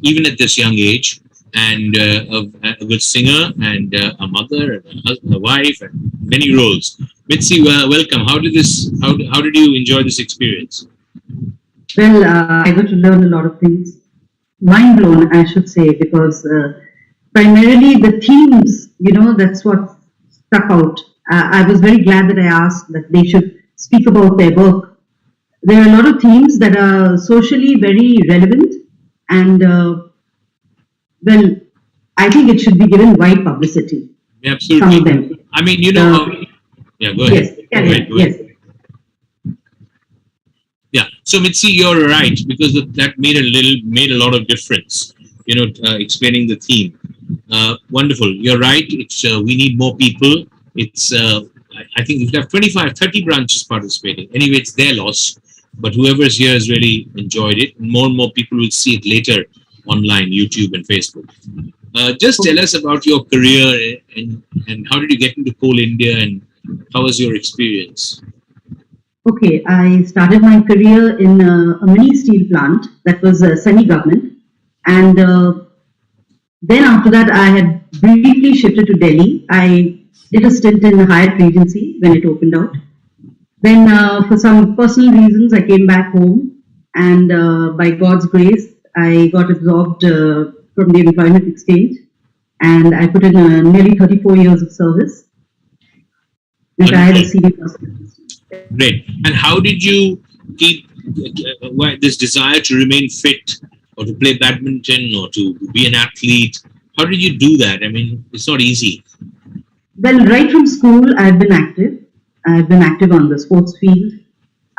even at this young age, and a good singer, and a mother, and a wife, and many roles. Mitzi, welcome. How did you enjoy this experience? Well, I got to learn a lot of things. Mind blown, I should say, because primarily the themes, that's what stuck out. I was very glad that I asked that they should speak about their work. There are a lot of themes that are socially very relevant, and well, I think it should be given wide publicity. Absolutely. Some of them. I mean, yeah, go ahead. Yes, Go ahead. Yeah. So Mitzi, you're right, because that made a lot of difference. Explaining the theme. Wonderful. You're right. It's we need more people. It's I think if you have 25, 30 branches participating, anyway, it's their loss. But whoever's here has really enjoyed it. More and more people will see it later online, YouTube and Facebook. Just tell us about your career and how did you get into Coal India and how was your experience? Okay, I started my career in a mini steel plant that was semi-government, and then after that I had briefly shifted to Delhi. I did a stint in Hyatt Regency when it opened out. Then for some personal reasons I came back home, and by God's grace I got absorbed from the employment exchange, and I put in nearly 34 years of service. Retired as senior person. Great. And how did you keep this desire to remain fit or to play badminton or to be an athlete? How did you do that? I mean, it's not easy. Well, right from school, I've been active. I've been active on the sports field.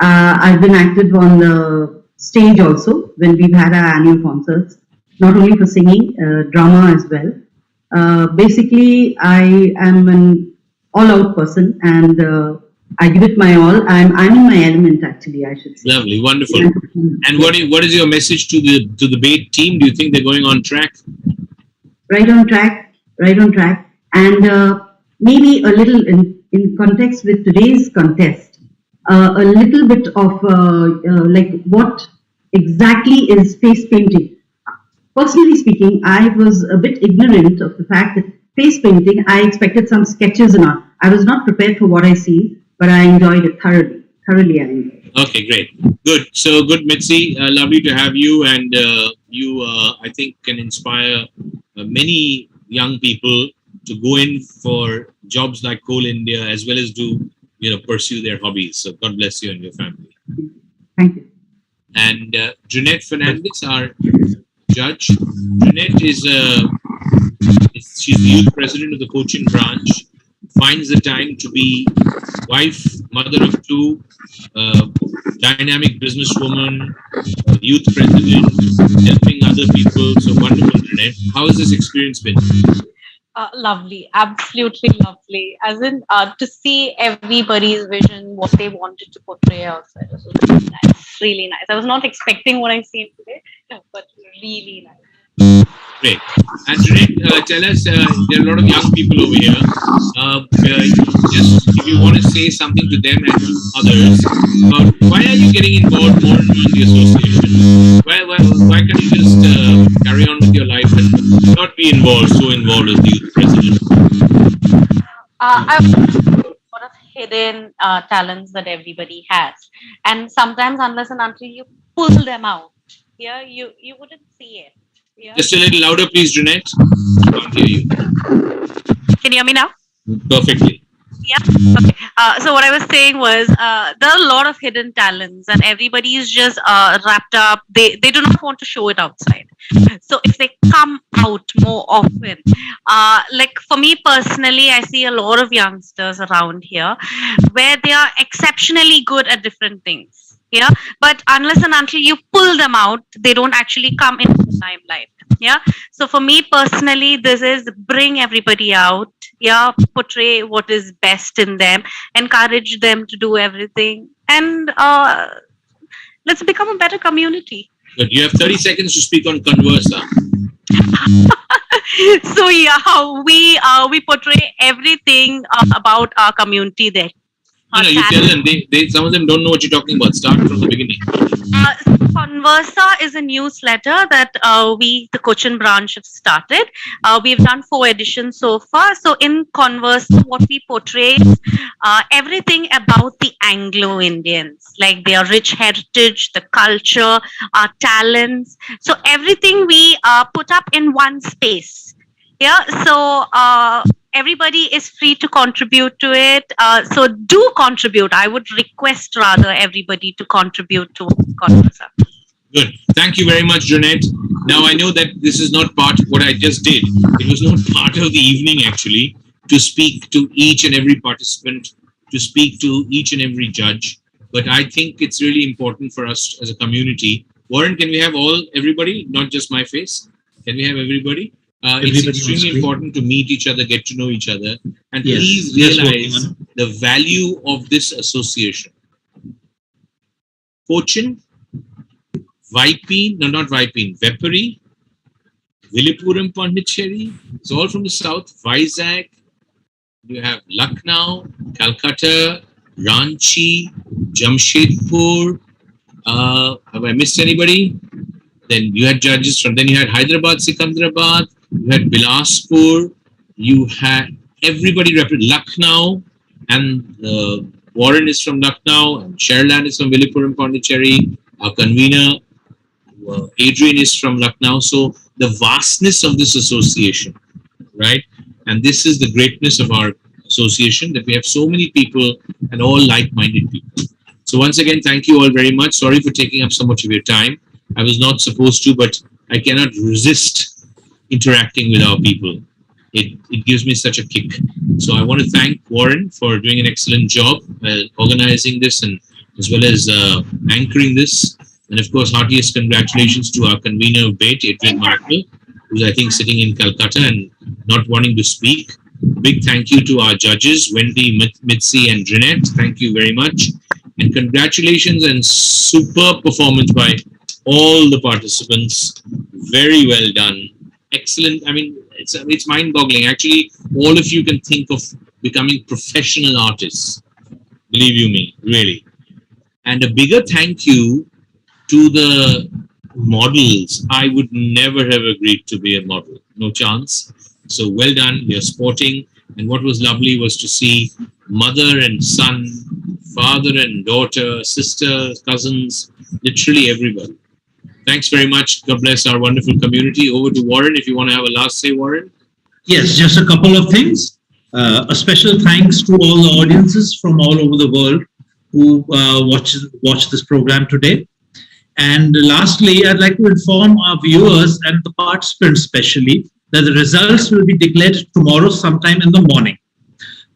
I've been active on the stage also when we've had our annual concerts, not only for singing, drama as well. Basically, I am an all-out person, and I give it my all. I'm in my element, actually, I should say. Lovely, wonderful. And what is your message to the BATE team? Do you think they're going on track? Right on track, right on track. And maybe a little in context with today's contest, a little bit of like what exactly is face painting. Personally speaking, I was a bit ignorant of the fact that face painting, I expected some sketches and all. I was not prepared for what I see, but I enjoyed it thoroughly. Thoroughly, I enjoyed it. Okay, great. Good. So good, Mitzi. Lovely to have you. And you, I think, can inspire many young people to go in for jobs like Coal India as well as do, pursue their hobbies. So God bless you and your family. Thank you. And Jeanette Fernandez, our judge. Jeanette is she's the youth president of the Cochin branch. Finds the time to be wife, mother of two, dynamic businesswoman, youth president, helping other people. So wonderful, Jeanette. How has this experience been? Lovely, absolutely lovely. As in, to see everybody's vision, what they wanted to portray outside. It was really nice, really nice. I was not expecting what I've seen today, but really nice. Great. And Jeanette, tell us, there are a lot of young people over here. Just if you want to say something to them and to others about why are you getting involved more and more in the association? Why can't you just carry on with your life and not be so involved as the youth president? I a lot of hidden talents that everybody has, and sometimes unless and until you pull them out, you wouldn't see it. Yeah. Just a little louder, please, Jeanette. I can't hear you. Can you hear me now? Perfectly. Yeah. Okay. So what I was saying was there are a lot of hidden talents, and everybody is just wrapped up. They do not want to show it outside. So if they come out more often, like for me personally, I see a lot of youngsters around here where they are exceptionally good at different things. Yeah, but unless and until you pull them out, they don't actually come into the limelight. Yeah, so for me personally, this is bring everybody out. Yeah, portray what is best in them, encourage them to do everything, and let's become a better community. But you have 30 seconds to speak on Conversa. So yeah, we portray everything about our community there. You tell them. Some of them don't know what you're talking about. Start from the beginning. Conversa is a newsletter that the Cochin branch have started. We've done 4 editions so far. So in Conversa, what we portray is everything about the Anglo-Indians, like their rich heritage, the culture, our talents. So everything we put up in one space. Yeah. So everybody is free to contribute to it. So do contribute. I would request rather everybody to contribute to Conversa. Good. Thank you very much, Jeanette. Now, I know that this is not part of what I just did. It was not part of the evening, actually, to speak to each and every participant, to speak to each and every judge. But I think it's really important for us as a community. Warren, can we have everybody, not just my face? Can we have everybody? It's Everybody on extremely screen. important to meet each other, get to know each other, and Yes, please yes, working realize on. the value of this association. Cochin, Vipin, no, not Vipin, Vepuri, Villupuram, Pondicherry, it's all from the south. Vizag, you have Lucknow, Calcutta, Ranchi, Jamshedpur. Have I missed anybody? Then you had judges from, then you had Hyderabad, Sikandrabad, you had Bilaspur, you had everybody represented Lucknow, and Warren is from Lucknow, and Sherland is from Villupuram, Pondicherry, our convener, Adrian is from Lucknow. So the vastness of this association, right? And this is the greatness of our association, that we have so many people and all like-minded people. So once again, thank you all very much. Sorry for taking up so much of your time. I was not supposed to, but I cannot resist interacting with our people. It gives me such a kick. So I want to thank Warren for doing an excellent job organizing this, and as well as anchoring this. And of course, heartiest congratulations to our convener of BATE, Adrian Markle, who's I think sitting in Calcutta and not wanting to speak. Big thank you to our judges, Wendy, Mitzi, and Jeanette. Thank you very much. And congratulations and superb performance by all the participants. Very well done. Excellent. I mean, it's mind-boggling. Actually, all of you can think of becoming professional artists. Believe you me, really. And a bigger thank you to the models. I would never have agreed to be a model. No chance. So well done. You're sporting. And what was lovely was to see mother and son, father and daughter, sister, cousins, literally everybody. Thanks very much. God bless our wonderful community. Over to Warren, if you want to have a last say, Warren. Yes, just a couple of things. A special thanks to all the audiences from all over the world who watch this program today. And lastly, I'd like to inform our viewers and the participants especially that the results will be declared tomorrow sometime in the morning.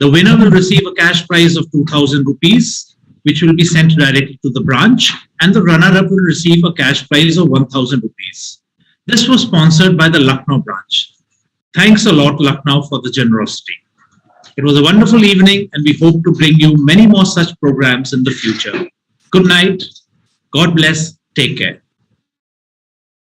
The winner will receive a cash prize of 2,000 rupees, which will be sent directly to the branch, and the runner-up will receive a cash prize of 1,000 rupees. This was sponsored by the Lucknow branch. Thanks a lot, Lucknow, for the generosity. It was a wonderful evening, and we hope to bring you many more such programs in the future. Good night. God bless. Take care.